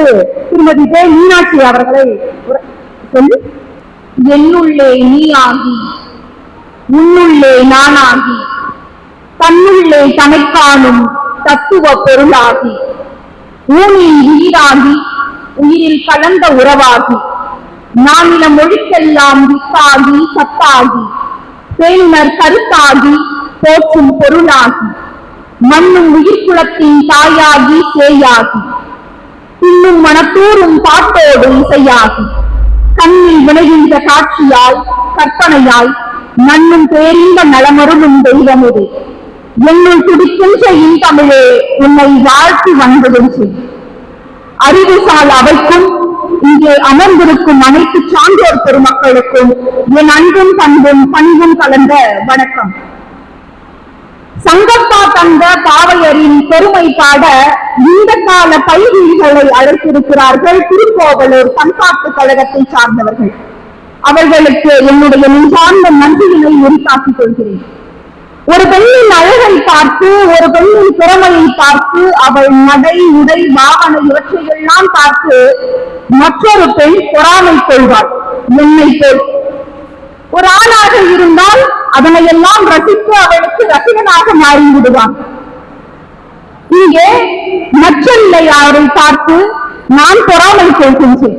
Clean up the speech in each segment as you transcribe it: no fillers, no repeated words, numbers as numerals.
திருமதி ஜே மீனாட்சி அவர்களை சொல்லி, என்னுள்ளே நீ ஆகி உன்னுள்ளே நானாகி தன்னுள்ளே தனக்கானும் தத்துவ பொருளாகி ஊனில் உயிராகி உயிரில் கலந்த உறவாகி நானில மொழிக்கெல்லாம் வித்தாகி சத்தாகி பேணுனர் கருத்தாகி போற்றும் பொருளாகி மண்ணும் உயிர்குலத்தின் தாயாகி சேயாகி பின்னும் மனத்தூரும் பாட்டோடு இசையாகி கண்ணில் விளைகின்ற காட்சியாய் கற்பனையாய் மண்ணும் பேரிந்த நலமருளும் தெய்வமுது என்னுள் துடிக்கின்ற இன்தமிழே உன்னை வாழ்த்தி வந்ததும் செய். அறிவுசால் அவைக்கும் இங்கே அமர்ந்திருக்கும் அனைத்து சான்றோர் பெருமக்களுக்கும் என் அன்பும் பண்பும் பண்பும் கலந்த வணக்கம். சங்கப்பா தந்த பாவையரின் பெருமை பாட இந்த கால பைவீடுகளை அழைத்திருக்கிறார்கள் திருக்கோவலூர் பண்பாட்டு கழகத்தை சார்ந்தவர்கள். அவர்களுக்கு என்னுடைய நெஞ்சார்ந்த நன்றியினை உரித்தாக்கிக் கொள்கிறேன். ஒரு பெண்ணின் அழகை பார்த்து, ஒரு பெண்ணின் திறமையை பார்த்து, அவள் நடை உடை வாகன இவற்றையெல்லாம் பார்த்து மற்றொரு பெண் பொறாமை கொள்வாள். என்னை போல் ஒரு ஆணாக இருந்தால் அதனையெல்லாம் ரசித்து அவளுக்கு ரசிகனாக மாறிவிடுவான். இங்கே நச்சல்லை அவரை பார்த்து நான் பொறாமை கொள்கின்றேன்.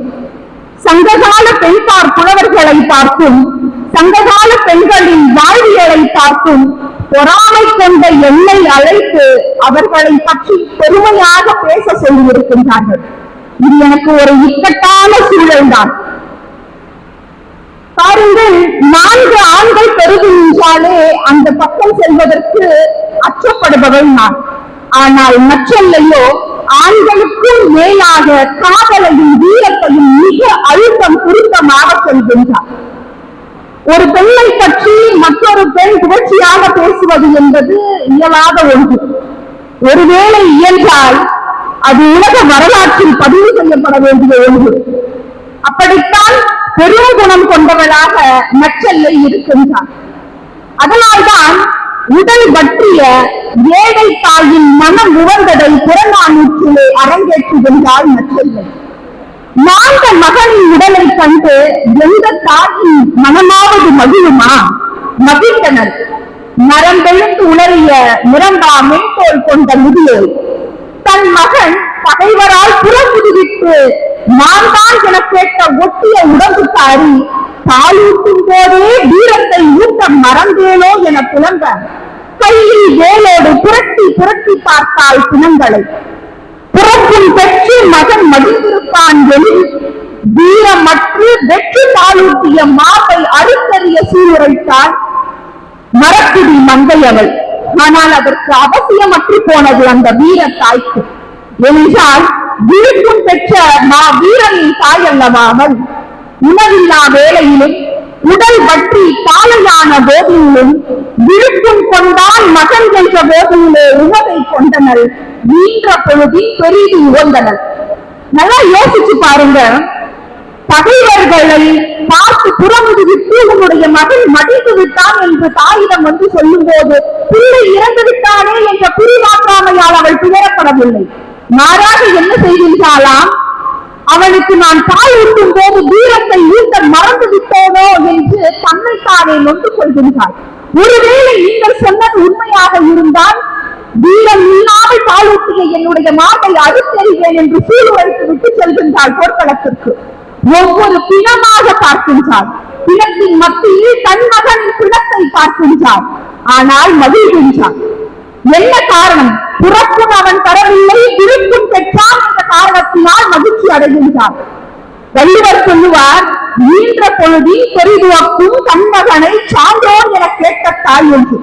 சங்ககால பெண்பார் புலவர்களை பார்த்தும் சங்ககால பெண்களின் வாழ்வியலை பார்த்தும் பொறாமை கொண்ட எண்ணை அழைத்து அவர்களை பற்றி பெருமையாக பேச சொல்லியிருக்கின்றார்கள். இது எனக்கு ஒரு இக்கட்டான சூழல் தான். பாருங்கள், 4 ஆண்கள் பெருகின்றாலே அந்த பக்கம் செல்வதற்கு அச்சப்படுபவள் நான். ஆனால் நச்சல்லையோ ஆண்களுக்கும் மேலாக காதலையும் வீரத்தையும் மிக அழுத்தம் குறித்தமாக சொல்கின்றார். ஒரு பெண்ணை பற்றி மற்றொரு பெண் புகழ்ச்சியாக பேசுவது என்பது இயலாத ஒன்று. ஒருவேளை இயன்றால் அது உலக வரலாற்றில் பதிவு செய்யப்பட வேண்டிய ஒன்று. அப்படித்தான் பெரும் குணம் கொண்டவளாக நச்சல்லை இருக்கின்றார். அதனால்தான் உடல் பற்றிய ஏழை தாயின் மனம் உவந்ததை புறநானூற்றிலே அரங்கேற்றுகின்றாள் நச்சல்லை. மாந்த மகனின் உடலை கண்டு எந்த தாயின் மனமாவது மகிழுமா? மகிழ்ந்தனர். நரம்பெழுந்து உளறிய நிரம்பா மென்போல் கொண்ட முதியை தன் மகன் பகைவரால் புறமுதுவிட்டு நான் தான் என கேட்ட ஒட்டிய உடம்புக்காரி பாலூட்டும் போதே வீரத்தை ஊட்ட மறந்தேனோ என புலம்ப கையில் வேலோடு புரட்டி புரட்டி பார்த்தாள் பிணங்களை. புறப்பும் பெற்று மகன் மகிழ்ந்திருப்பான் எனில் வீரமற்று வெற்றி பாலூட்டிய மாவை அறுத்தறிய சூழலைத்தால் மரக்குடி மங்கையவள். ஆனால் அதற்கு அவசியமற்று போனது அந்த வீர தாய்க்கு. என்றால் விழுப்பும் பெற்ற வீரனின் தாய் அல்லவா அவள். உணவில்லா வேளையிலும் உடல் பற்றி காலையான போதிலும் விழுப்பும் கொண்டால் மகன் என்ற போதிலே உணவை கொண்டனர். நீன்ற பொழுதில் பெரிது உகந்தனர். நல்லா யோசிச்சு பாருங்க. பகைவர்களை பார்த்து புறமுதுவிட்டு உன்னுடைய மகன் மடிந்து விட்டான் என்று தாயிடம் வந்து சொல்லும் போது பிள்ளை இறந்து விட்டானே என்ற புரிமாற்றாமையால் அவள் துயரப்படவில்லை. மாறாக என்ன செய்கின்றாலாம், அவனுக்கு நான் பால் ஊட்டும் போது வீரத்தை ஊட்ட மறந்து விட்டோனோ என்று தன்னைத்தானே நொந்து கொள்கின்றாள். ஒருவேளை நீங்கள் சொன்னது உண்மையாக இருந்தால் வீரம் இல்லாமல் பாலூட்டிய என்னுடைய மாட்டை அறுத்தெறிவேன் என்று சூழ் வைத்து விட்டு செல்கின்றாள் போர்க்களத்திற்கு. ஒவ்வொரு பிணமாக பார்க்கின்றாள். பிணத்தின் மத்தியில் தன் மகனின் பிணத்தை பார்க்கின்றாள். ஆனால் மகிழ்கின்றாள். என்ன காரணம்? புறப்பும் அவன் தரவில்லை, திருப்பும் பெற்றான் என்ற காரணத்தினால் மகிழ்ச்சி அடைகின்றார். வள்ளுவர் சொல்லுவார், ஈன்ற பொழுதில் பெரிதுவக்கும் கண்மகனை சான்றோன் என கேட்ட தாய் என்று.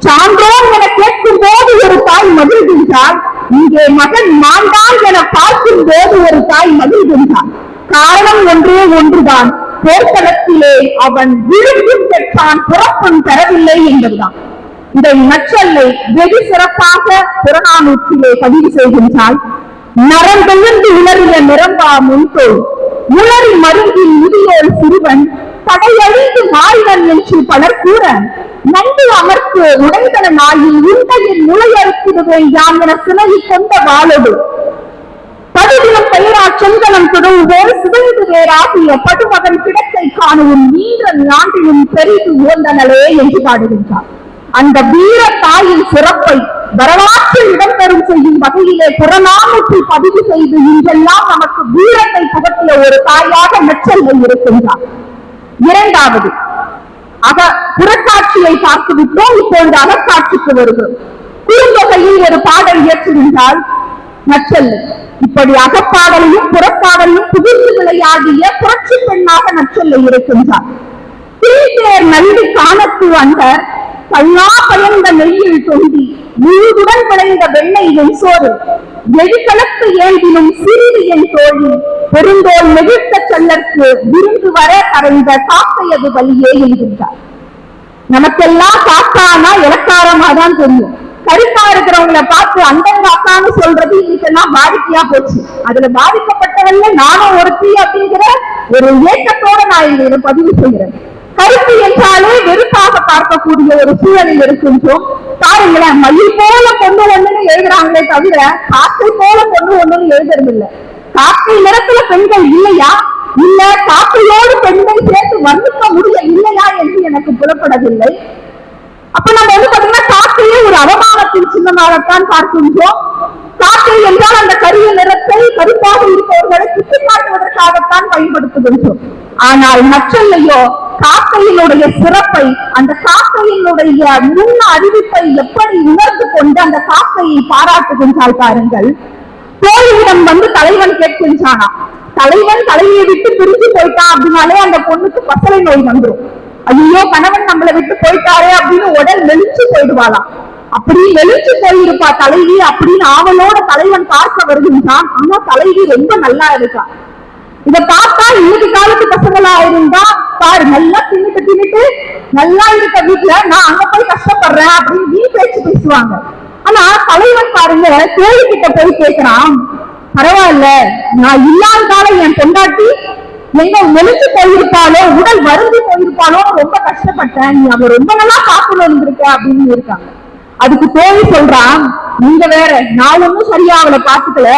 சான்றோன் என கேட்கும் போது ஒரு தாய் மகிழ்கின்றார். இங்கே மகன் மாண்டான் என பார்க்கும் போது ஒரு தாய் மகிழ்கின்றான். காரணம் ஒன்றே ஒன்றுதான், போர்க்களத்திலே அவன் விழுப்பும் பெற்றான், புறப்பும் பெறவில்லை என்பதுதான். இதை நச்சல்லை வெகு சிறப்பாக புறநானூற்றிலே பதிவு செய்கின்றால், நரம்பெழுந்து உளறிய நிரம்பா முன்தோல் உளறி மருங்கில் முதியோல் சிறுவன் தடையழிந்து மாறிவன் என்று பலர் கூற நண்டு அமர்த்து உடைந்தன நாயில் உண்மையின் முளையறுத்திடுவேன் யாம் என சிலையை கொண்ட வாழோடு படுதினம் பெயரா செங்கலம் தொடர்போல் சிதைந்து வேறாகிய படுமகன் கிடக்கை காணவும் நீண்ட நாட்டிலும் பெரிது உயர்ந்தனலே என்று பாடுகின்றார். அந்த வீர தாயின் சிறப்பை வரலாற்றில் இடம்பெறும் செய்யும் வகையிலே புறநானூற்றில் பதிவு செய்து இன்றெல்லாம் நமக்கு வீரத்தை புகட்டிய ஒரு தாயாக நெச்செல்லை இருக்கின்றார். இரண்டாவது புறக்காட்சியை பார்த்து விட்டோம். இப்பொழுது அகக்காட்சிக்கு வருகிறோம். குறுந்தொகையில் ஒரு பாடல் இயற்றுகின்றால் நெச்செல்லை. இப்படி அகப்பாடலையும் புறப்பாடலையும் புதிர்ந்து விளையாடிய புரட்சி பெண்ணாக நெச்செல்லை இருக்கின்றார். நல்லி காணத்து அண்டர் கல்லா பயந்த நெய்யில் தொண்டி முழுதுடன் விளைந்த வெண்ணெய் வெண்சோறு எழிகலத்து ஏந்தினும் சிறிது என் தோழி பெருந்தோல் நெகிழ்த்த செல்லற்கு விருந்து வர கரைந்த காக்கையது வழியே என்கின்றார். நமக்கெல்லாம் காக்கானா இலக்காரமா தான் தெரியும். கருப்பா இருக்கிறவங்களை பார்த்து அந்த அக்கான்னு சொல்றது இன்னைக்கெல்லாம் வாடிக்கையா போச்சு. அதுல பாதிக்கப்பட்டவல்ல நானும் ஒருத்தி அப்படிங்கிற ஒரு ஏக்கத்தோட நான் இதை பதிவு செய்கிறேன். கருப்பு என்றாலே வெறுப்பாக பார்க்கக்கூடிய ஒரு சூழலில் இருக்கின்றோம். பாருங்களேன், மயில் போல பொண்ணு ஒண்ணுன்னு எழுதுறாங்களே தவிர காக்கை போல பொண்ணு ஒண்ணுன்னு எழுதுறதில்லை. காக்கை நிறத்துல பெண்கள் இல்லையா, இல்ல காக்கையோடு பெண்கள் சேர்த்து வர்ணிக்க முடிய இல்லையா என்று எனக்கு புலப்படவில்லை. அப்ப நம்ம பாத்தீங்கன்னா காக்கையே ஒரு அவமானத்தின் சின்னமாகத்தான் பார்க்கின்றோம். காக்கை என்றால் அந்த கரிய நிறத்தை கருப்பாக இருப்பவர்களை சுட்டிக்காட்டுவதற்காகத்தான் பயன்படுத்துகின்றோம். ஆனால் நெச்செல்லையோ காக்கையினுடைய சிறப்பை, அந்த காக்கையினுடைய முன் அறிவிப்பை எப்படி உணர்ந்து கொண்டு அந்த காக்கையை பாராட்டுகின்றால் பாருங்கள். தோழியிடம் தலைவன் கேட்கின்றானா, தலைவன் தலைவியை விட்டு பிரிஞ்சு போயிட்டான் அப்படின்னாலே அந்த பொண்ணுக்கு பசலை நோய் வந்துடும். ஐயோ கணவன் நம்மளை விட்டு போயிட்டாரே அப்படின்னு உடல் மெலிச்சு போயிடுவாளாம். அப்படி மெலிச்சு போயிருப்பா தலைவி அப்படின்னு ஆவலோட தலைவன் பார்க்க வருகின்றான். ஆனா தலைவி ரொம்ப நல்லா இருக்கா. இதை பார்த்தா இன்னைக்கு காலத்து பசங்களா இருந்தா பாரு நல்லா தின்னுட்டு நல்லா இருக்க வீட்டுல நான் அங்க போய் கஷ்டப்படுறேன் அப்படின்னு நீ பேச்சு பேசுவாங்க. ஆனா தலைவன் பாருங்க தோழி கிட்ட போய் கேட்கிறான், பரவாயில்ல நான் இல்லாததால என் பொண்டாட்டி எங்க மெலிச்சு போயிருப்பாலோ உடல் வருந்தி போயிருப்பாலோ ரொம்ப கஷ்டப்பட்டேன், நீ அவ ரொம்ப நல்லா காக்கணும் இருக்க அப்படின்னு இருக்காங்க. அதுக்கு தோழி சொல்றான், நீங்க வேற, நான் ஒன்னும் சரியா அவளை பார்த்துக்கல,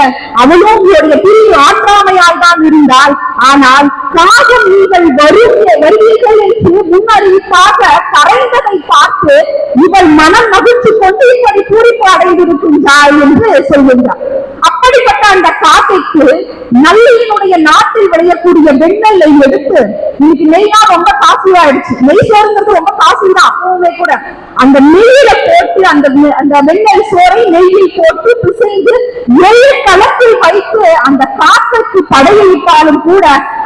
அவளும் உங்களுடைய பிரிவு ஆற்றாமையால் தான் இருந்தால், ஆனால் காகம் நீங்கள் வருவீர்கள் என்று முன்னறிவிப்பாக கரைந்ததை பார்த்து இவள் மனம் மகிழ்ச்சி கொண்டு இப்படி பூரிப்பு அடைந்திருக்கின்றாள் என்று சொல்கின்றார். அப்படிப்பட்ட அந்த காக்கைக்கு நல்லியினுடைய நாட்டில் விளையக்கூடிய வெண்ணெல்லை எடுத்து, இன்னைக்கு நெய்யா ரொம்ப காசு ஆயிடுச்சு, நெய் சோறுங்கிறது ரொம்ப காசுதான் அப்பவுமே கூட, அந்த நெய்யில போட்டு அந்த வெண்ணெய் சோறை நெய்யில் போட்டு பிசைந்து 7 களத்தில் வைத்து அந்த காக்கைக்கு படையளித்தாலும் கூட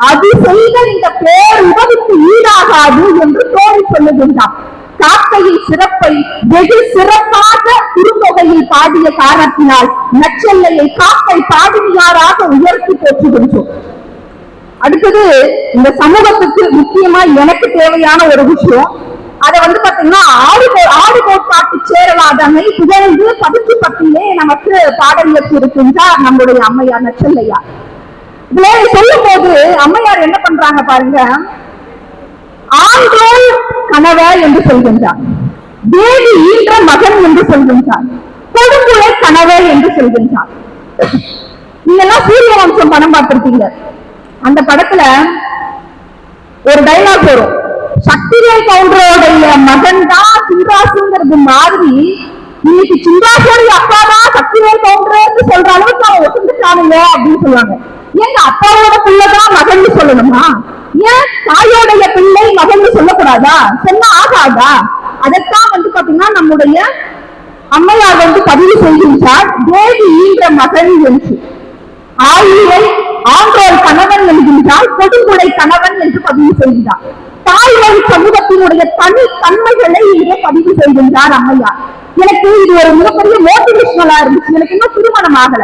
அது செய்த இந்த பேர் உதவிக்கு ஈடாகாது என்று தோழி சொல்லுகின்றார். காக்கையின் சிறப்பை வெகு சிறப்பாக குறுந்தொகையில் பாடிய காரணத்தினால் நெச்செல்லையை காக்கை பாடினியாராக உயர்த்தி போற்றுகின்றோம். அடுத்தது இந்த சமூகத்துக்கு முக்கியமா எனக்கு தேவையான ஒரு விஷயம், அதை பாத்தீங்கன்னா ஆடு கோட்பாட்டு சேரலாதனை புகழ்ந்து 18 நமக்கு பாடல் இயற்றி இருக்கின்றார் நம்முடைய அம்மையார் நெச்செல்லையார். இதுல சொல்லும் போது அம்மையார் என்ன பண்றாங்க பாருங்க, ஆண்கள் கணவ என்று சொல்கின்றார், தேவி ஈன்ற மகன் என்று சொல்கின்றார், கொடுங்குலை கணவ என்று சொல்கின்றார். நீங்க எல்லாம் சூரிய வம்சம் படம் பார்த்திருக்கீங்க. அந்த படத்துல ஒரு டைலாக் வரும், சக்திவேல் கவுண்டரோடைய மகன் தான் சின்ராசுங்கிறது மாதிரி இன்னைக்கு சின்ராசுடைய அப்பா தான் சக்திவேல் கவுண்டர் சொல்ற அளவுக்கு அவன் ஒத்துந்துட்டானுங்க அப்படின்னு சொல்லுவாங்க. ஏங்க அப்பாவோட பிள்ளைதான் மகன் சொல்லணுமா? ஏன் தாயோடைய பிள்ளை மகன் சொல்லக்கூடாதா? சொன்னா ஆகாதா? அதைத்தான் பாத்தீங்கன்னா நம்முடைய அம்மையார் பதிவு செய்கின்றார். தேவி ஈன்ற மகன் என்று, ஆயிரை ஆண்டோர் கணவன் என்கின்றால், கொடுங்குடை கணவன் என்று பதிவு செய்கின்றார். தாய்மொழி சமூகத்தினுடைய தனி தன்மைகளை இங்கே பதிவு செய்கின்றார் அம்மையார். எனக்கு இது ஒரு மிகப்பெரிய மோட்டிவேஷனலா இருந்துச்சு. எனக்கு இன்னும் திருமணம் ஆகல,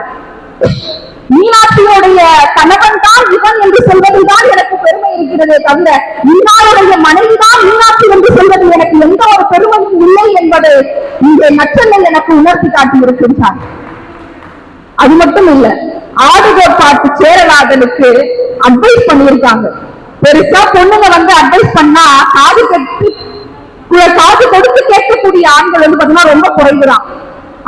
மீனாட்சியுடைய கணவன் தான் இவன் என்று சொல்வதுதான் எனக்கு பெருமை இருக்கிறதே தவிர மீனாளுடைய மனைவிதான் மீனாட்சி என்று சொல்வது எனக்கு எந்த ஒரு பெருமையும் இல்லை என்பதை இங்கே நெச்செல்லை எனக்கு உணர்த்தி காட்டி இருக்கின்றார். அது மட்டும் இல்ல, ஆடு கோட்பாட்டு சேரலாதனுக்கு அட்வைஸ் பண்ணியிருக்காங்க. பெருசா பொண்ணுங்க அட்வைஸ் பண்ணா காது கொடுத்து கேட்கக்கூடிய ஆண்கள் பாத்தீங்கன்னா ரொம்ப குறைவுதான்.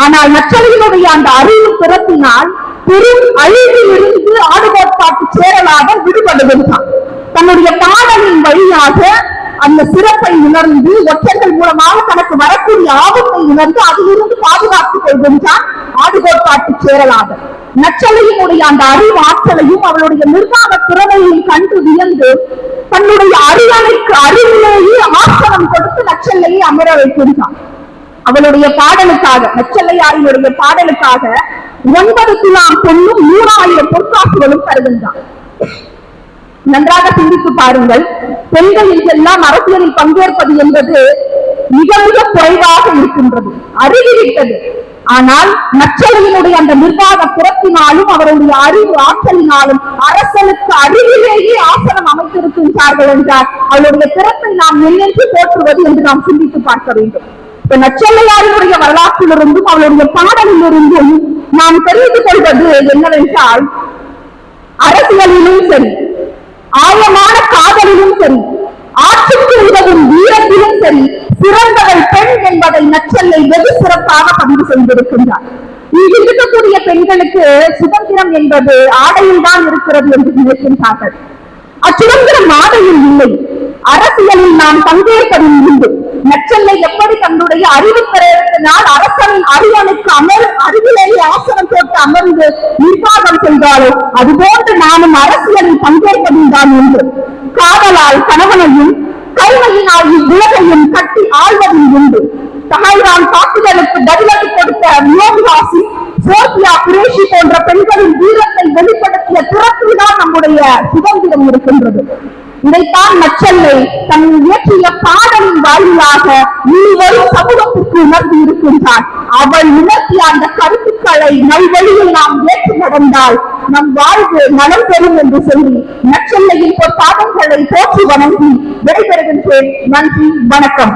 ஆனால் நெச்செல்லையினுடைய அந்த அறிவு திறத்தினால் பெரும் அழிவிலிருந்து ஆடுகோட்பாட்டு சேரலாக விடுபடுகின்றான். தன்னுடைய பாடலின் வழியாக அந்த சிறப்பை உணர்ந்து ஒற்றர்கள் மூலமாக தனக்கு வரக்கூடிய ஆபத்தை உணர்ந்து அதிலிருந்து பாதுகாத்துக் கொள்கின்றான் ஆடுகோட்பாட்டு சேரலாக. நச்சலையினுடைய அந்த அறிவு ஆற்றலையும் அவளுடைய நிர்வாக திறமையையும் கண்டு வியந்து தன்னுடைய அரியணைக்கு அருகிலேயே ஆசனம் கொடுத்து நச்சலையை அமர வைக்கின்றான். அவளுடைய பாடலுக்காக, நச்சலையாரினுடைய பாடலுக்காக 9 துலாம் பொன்னும் 100,000 பொற்காசுகளும் தருகின்றான். நன்றாக சிந்தித்து பாருங்கள். பெண்கள் இன்றெல்லாம் அரசியலில் பங்கேற்பது என்பது மிக மிக குறைவாக இருக்கின்றது, அருகிவிட்டது. ஆனால் நச்சலையினுடைய அந்த நிர்வாக புறத்தினாலும் அவருடைய அறிவு ஆற்றலினாலும் அரசனுக்கு அருகிலேயே ஆசனம் அமைத்திருக்கின்றார்கள் என்றால் அவருடைய திறத்தை நாம் என்னென்று போற்றுவது என்று நாம் சிந்தித்து பார்க்க வேண்டும். இப்ப நச்சலையாரினுடைய வரலாற்றிலிருந்தும் அவளுடைய பாடலிலிருந்தும் நாம் தெரிந்து கொள்வது என்னவென்றால், அரசியலிலும் சரி, ஆழமான காதலிலும் சரி, ஆட்சிக்கு உதவும் வீரத்திலும் சரி, சிறந்தவள் பெண் என்பதை நச்சலை வெகு சிறப்பாக பதிவு செய்திருக்கின்றார். இங்கு இருக்கக்கூடிய பெண்களுக்கு சுதந்திரம் என்பது ஆடையில் தான் இருக்கிறது என்று நினைக்கின்றார்கள். அச்சுதந்திரம் ஆடையில் இல்லை, அரசியலில் நாம் பங்கேற்பதில் உண்டு. நச்சலை எப்படி தன்னுடைய அறிவு திறத்தினால் அரசனின் அரியணைக்கு அருகிலேயே ஆசனம் போட்டு அமர்ந்து நிர்வாகம் செய்தாலோ அதுபோன்று நானும் அரசியலில் பங்கேற்பதில் தான் உண்டு. காதலால் கணவனையும் கைமையினால் உலகையும் கட்டி ஆழ்வதில் உண்டு. தகைரான் தாக்குதலுக்கு பதிலடி கொடுத்த மியோகாசி, சோபியா குரேஷி போன்ற பெண்களின் வீரத்தை வெளிப்படுத்திய திறத்தில் தான் நம்முடைய சுதந்திரம் இருக்கின்றது. இதைத்தான் நச்சலை தன் இயற்றிய பாடலின் வாயிலாக இனிவரும் சமூகத்திற்கு உணர்ந்து இருக்கின்றார். அவள் உணர்த்திய அந்த கருத்துக்களை நல்வழியில் நாம் ஏற்று நடந்தால் நம் வாழ்வு நலம் பெறும் என்று சொல்லி நச்சலையின் பாடல்களை போற்றி வணங்கி விடைபெறுகின்றேன். நன்றி, வணக்கம்.